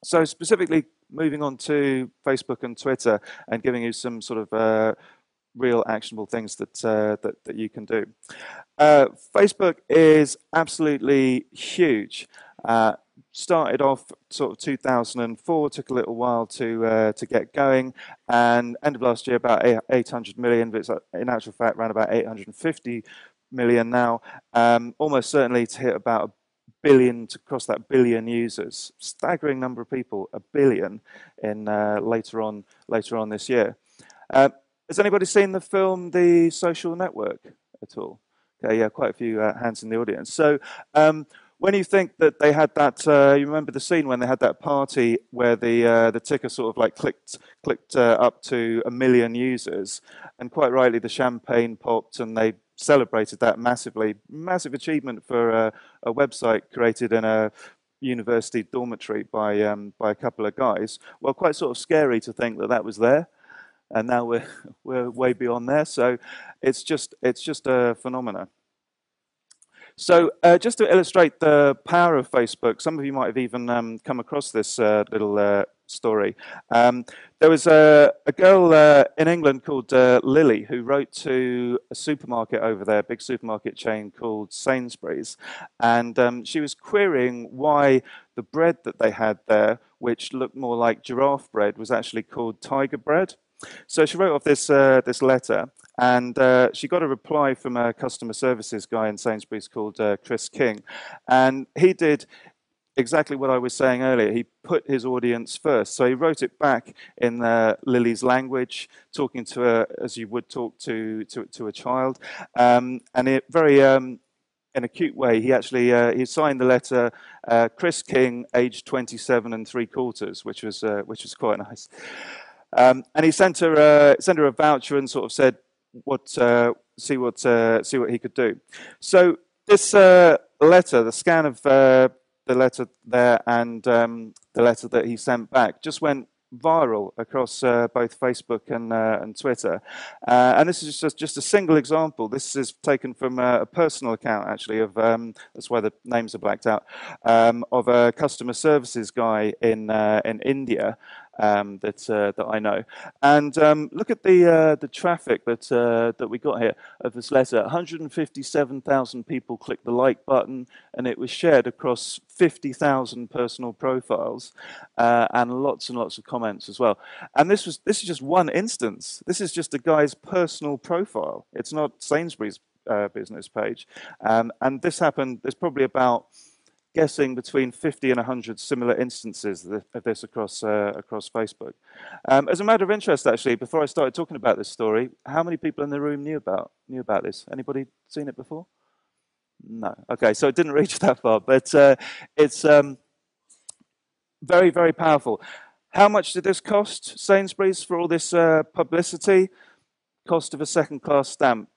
So specifically moving on to Facebook and Twitter and giving you some sort of real actionable things that you can do. Facebook is absolutely huge. Uh, Started off sort of 2004, took a little while to get going, and end of last year about 800 million, but it's in actual fact around about 850 million now. Almost certainly to hit about a billion, to cross that billion users. Staggering number of people, a billion in later on this year. Uh, has anybody seen the film The Social Network at all? Okay, yeah, quite a few hands in the audience. So when you think that they had that, you remember the scene when they had that party where the ticker sort of like clicked up to a million users, and quite rightly the champagne popped and they celebrated that massively, massive achievement for a website created in a university dormitory by a couple of guys. Well, quite sort of scary to think that that was there, and now we're way beyond there. So it's just a phenomena. So just to illustrate the power of Facebook, some of you might have even come across this little story. There was a girl in England called Lily who wrote to a supermarket over there, a big supermarket chain called Sainsburys, and she was querying why the bread that they had there, which looked more like giraffe bread, was actually called tiger bread. So she wrote off this letter, and she got a reply from a customer services guy in Sainsbury's called Chris King, and he did exactly what I was saying earlier. He put his audience first, so he wrote it back in Lily's language, talking to her as you would talk to a child, and it very. In a cute way, he actually he signed the letter Chris King, aged 27 and three quarters, which was quite nice. And he sent her a voucher and sort of said, "What see what he could do." So this letter, the scan of the letter there, and the letter that he sent back, just went viral across both Facebook and Twitter. And this is just a single example. This is taken from a personal account, actually, of that's why the names are blacked out, of a customer services guy in India. That I know, and look at the traffic that we got here of this letter. 157,000 people clicked the like button, and it was shared across 50,000 personal profiles, and lots of comments as well. And this is just one instance. This is just a guy's personal profile. It's not Sainsbury's business page, and this happened. There's probably about guessing between 50 and 100 similar instances of this across Facebook. As a matter of interest, actually, before I started talking about this story, how many people in the room knew about this? Anybody seen it before? No. Okay, so it didn't reach that far, but it's very, very powerful. How much did this cost Sainsbury's for all this publicity? Cost of a second-class stamp.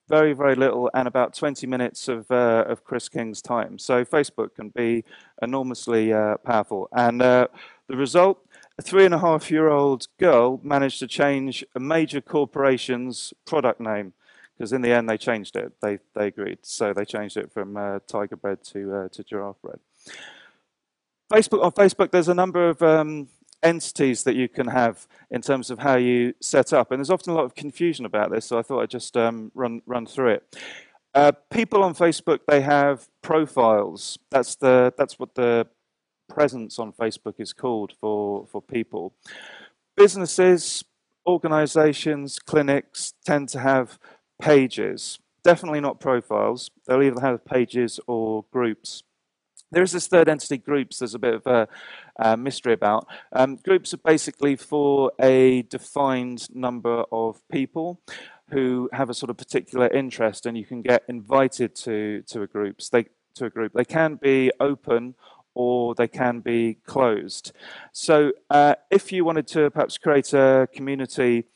Very, very little, and about 20 minutes of Chris King's time. So Facebook can be enormously powerful. And the result, a 3.5-year-old girl managed to change a major corporation's product name, because in the end they changed it. They agreed. So they changed it from tiger bread to giraffe bread. On Facebook, there's a number of entities that you can have in terms of how you set up, and there's often a lot of confusion about this, so I thought I'd just run through it. People on Facebook, they have profiles. That's what the presence on Facebook is called for people. Businesses, organizations, clinics tend to have pages. Definitely not profiles. They'll either have pages or groups. There is this third entity, groups, there's a bit of a mystery about. Groups are basically for a defined number of people who have a sort of particular interest, and you can get invited to a group. They can be open or they can be closed. So if you wanted to perhaps create a community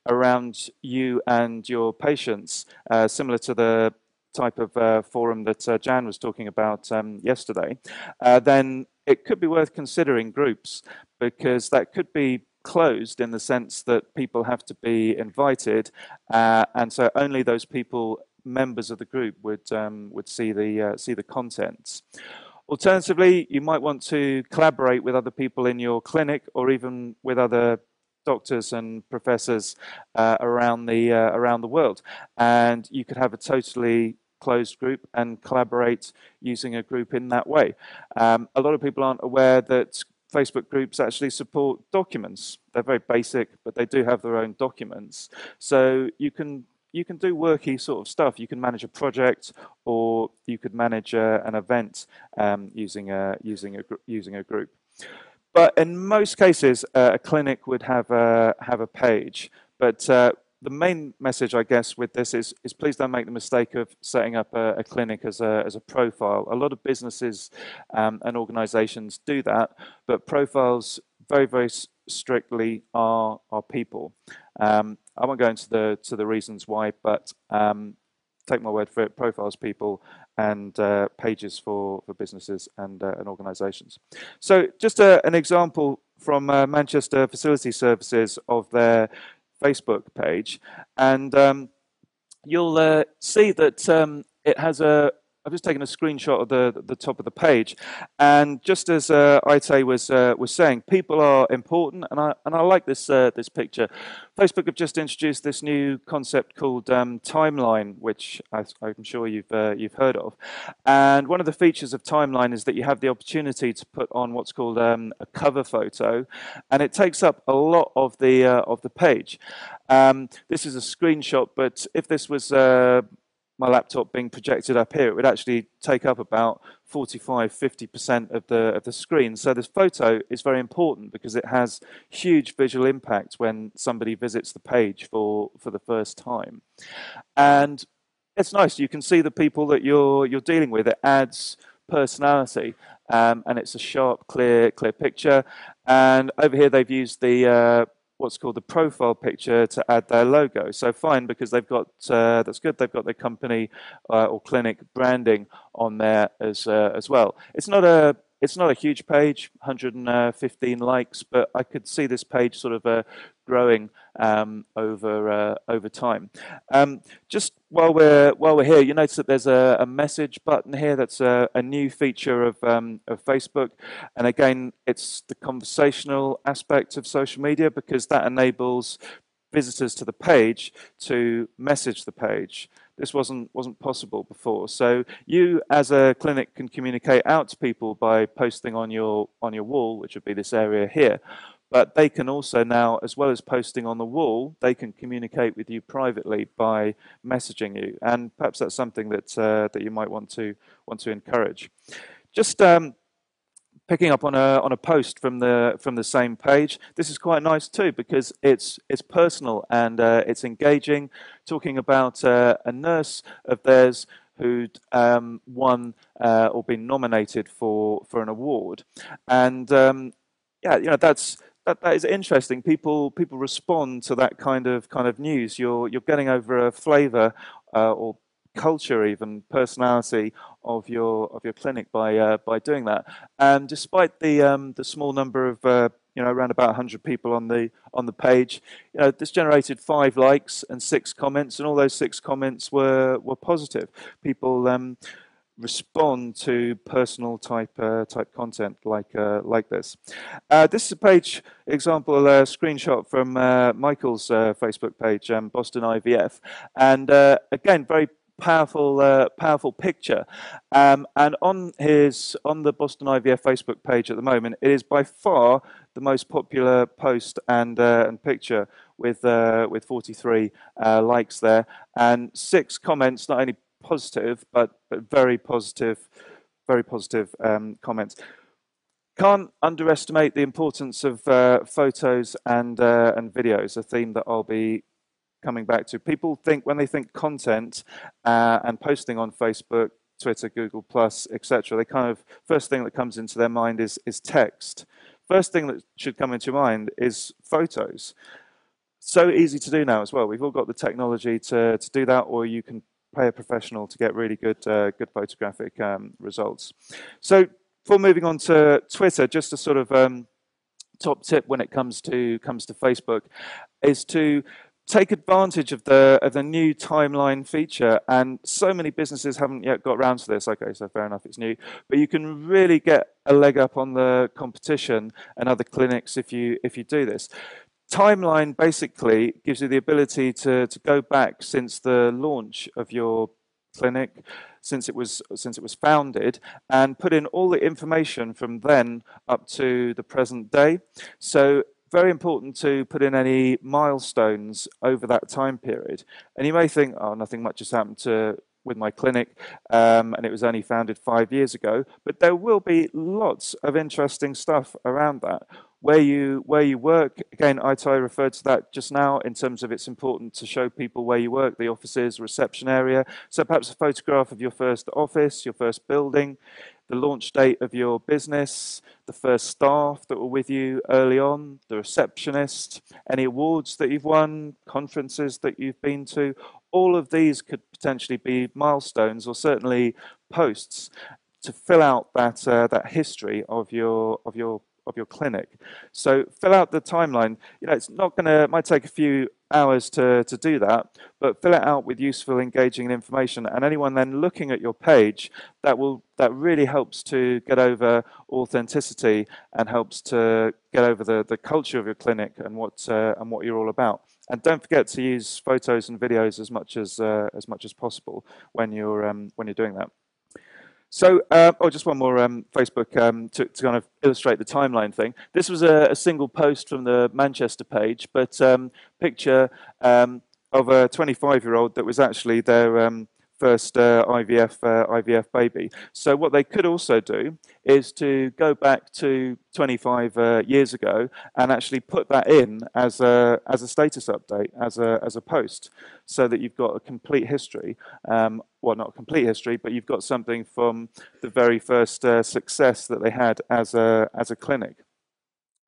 around you and your patients, similar to the type of forum that Jan was talking about yesterday, then it could be worth considering groups, because that could be closed in the sense that people have to be invited, and so only those people, members of the group, would see the contents. Alternatively, you might want to collaborate with other people in your clinic or even with other doctors and professors around the world, and you could have a totally closed group and collaborate using a group in that way. A lot of people aren't aware that Facebook groups actually support documents. They're very basic, but they do have their own documents. So you can do worky sort of stuff. You can manage a project, or you could manage an event using a group. But in most cases, a clinic would have a page. But the main message, I guess, with this is please don't make the mistake of setting up a clinic as a profile. A lot of businesses and organizations do that, but profiles very strictly are people. I won't go into the reasons why, but take my word for it, profiles people and pages for businesses and organizations. So just an example from Manchester Facility Services of their Facebook page, and you'll see that it has a. I've just taken a screenshot of the top of the page, and just as Ite was saying, people are important, and I like this picture. Facebook have just introduced this new concept called timeline, which I'm sure you've heard of. And one of the features of timeline is that you have the opportunity to put on what's called a cover photo, and it takes up a lot of the page. This is a screenshot, but if this was my laptop being projected up here, it would actually take up about 45–50% of the screen. So this photo is very important because it has huge visual impact when somebody visits the page for the first time. And it's nice. You can see the people that you're dealing with. It adds personality, and it's a sharp, clear picture. And over here, they've used the what's called the profile picture to add their logo. So fine, because they've got that's good. They've got their company or clinic branding on there as well. It's not a huge page, 115 likes, but I could see this page sort of growing over time. Just while we're here, you notice that there's a message button here. That's a new feature of Facebook, and again, it's the conversational aspect of social media because that enables visitors to the page to message the page. This wasn't possible before. So you, as a clinic, can communicate out to people by posting on your wall, which would be this area here. But they can also now, as well as posting on the wall, they can communicate with you privately by messaging you. And perhaps that's something that that you might want to encourage. Just picking up on a post from the same page. This is quite nice too because it's personal and it's engaging, talking about a nurse of theirs who'd won or been nominated for an award, and yeah, you know that is interesting. People respond to that kind of news. You're getting over a flavour or culture, even personality of your clinic by doing that. And despite the small number of around about 100 people on the page, this generated 5 likes and 6 comments, and all those 6 comments were positive. People respond to personal type content like this. This is a page example, a screenshot from Michael's Facebook page, Boston IVF, and again very powerful picture. And on the Boston IVF Facebook page at the moment, it is by far the most popular post and picture with 43 likes there and 6 comments, not only positive but very positive comments. Can't underestimate the importance of photos and videos, a theme that I'll be coming back to. People think, when they think content and posting on Facebook, Twitter, Google+, etc., they kind of, first thing that comes into their mind is text. First thing that should come into your mind is photos. So easy to do now as well. We've all got the technology to do that, or you can pay a professional to get really good photographic results. So before moving on to Twitter, just a sort of top tip when it comes to Facebook is to take advantage of the new timeline feature, and so many businesses haven't yet got around to this. Okay, so fair enough, it's new, but you can really get a leg up on the competition and other clinics if you do this. Timeline basically gives you the ability to go back since the launch of your clinic, since it was founded, and put in all the information from then up to the present day. So very important to put in any milestones over that time period. And you may think, oh, nothing much has happened to with my clinic, and it was only founded 5 years ago. But there will be lots of interesting stuff around that. Where you work, again, Itai referred to that just now in terms of it's important to show people where you work, the offices, reception area. So perhaps a photograph of your first office, your first building, the launch date of your business, the first staff that were with you early on, the receptionist, any awards that you've won, conferences that you've been to. All of these could potentially be milestones or certainly posts to fill out that history of your clinic. So fill out the timeline. You know, it's not gonna, it might take a few hours to do that, but fill it out with useful, engaging information. And anyone then looking at your page, that really helps to get over authenticity and helps to get over the culture of your clinic and what you're all about. And don't forget to use photos and videos as much as possible when you're doing that. So, oh, just one more Facebook to kind of illustrate the timeline thing. This was a single post from the Manchester page, but picture of a 25-year-old that was actually their first IVF baby. So what they could also do is to go back to 25 years ago and actually put that in as a status update, as a post, so that you've got a complete history. Well, not a complete history, but you've got something from the very first success that they had as a clinic.